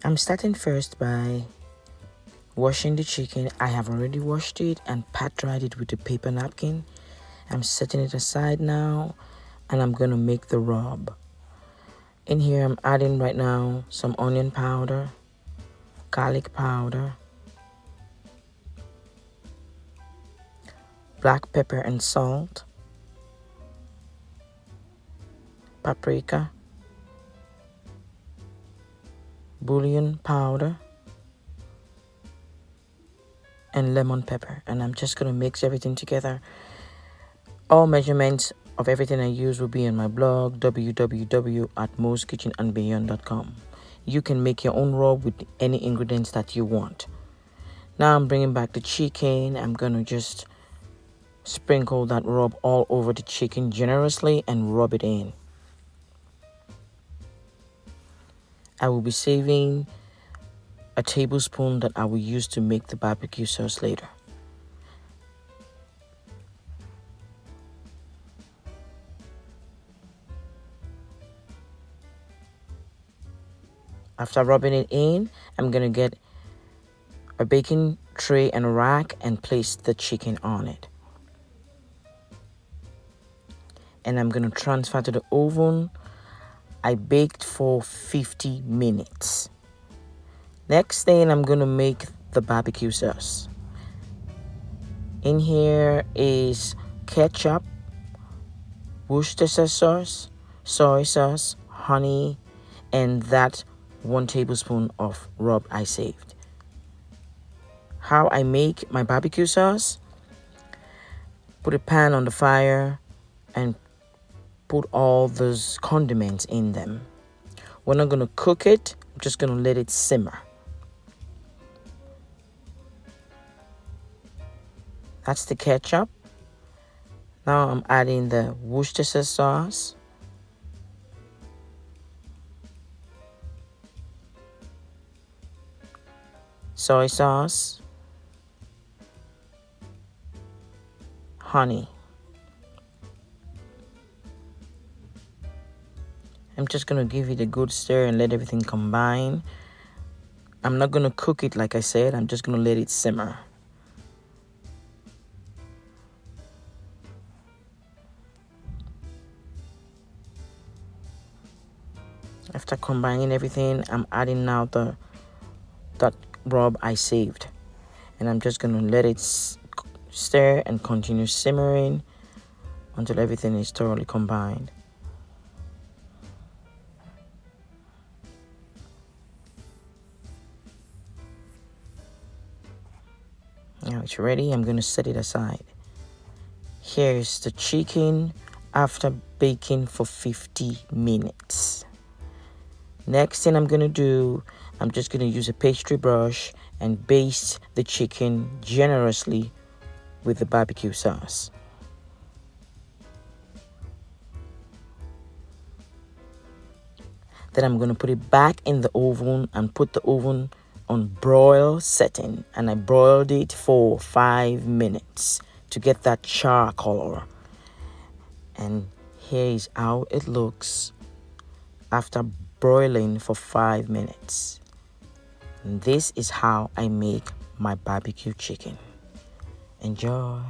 I'm starting first by washing the chicken. I have already washed it and pat dried it with a paper napkin. I'm setting it aside now, and I'm gonna make the rub. In here, I'm adding right now some onion powder, garlic powder, black pepper and salt, paprika, bouillon powder, and lemon pepper. And I'm just gonna mix everything together. All measurements of everything I use will be in my blog, www.moskitchenandbeyond.com. You can make your own rub with any ingredients that you want. Now I'm bringing back the chicken. I'm gonna just sprinkle that rub all over the chicken generously and rub it in. I will be saving a tablespoon that I will use to make the barbecue sauce later. After rubbing it in, I'm gonna get a baking tray and rack and place the chicken on it. And I'm gonna transfer to the oven. I baked for 50 minutes. Next thing, I'm gonna make the barbecue sauce. In here is ketchup, Worcestershire sauce, soy sauce, honey, and that 1 tablespoon of rub I saved. How I make my barbecue sauce: put a pan on the fire and put all those condiments in them. We're not gonna cook it, I'm just gonna let it simmer. That's the ketchup. Now I'm adding the Worcestershire sauce, soy sauce, honey. I'm just gonna give it a good stir and let everything combine. I'm not gonna cook it like I said, I'm just gonna let it simmer. After combining everything, I'm adding now that rub I saved. And I'm just gonna let it stir and continue simmering until everything is thoroughly combined. Now it's ready. I'm gonna set it aside. Here's the chicken after baking for 50 minutes. Next thing I'm gonna do, I'm just gonna use a pastry brush and baste the chicken generously with the barbecue sauce. Then I'm gonna put it back in the oven and put the oven on broil setting, and I broiled it for 5 minutes to get that char color. And here is how it looks after broiling for 5 minutes. And this is how I make my barbecue chicken. Enjoy.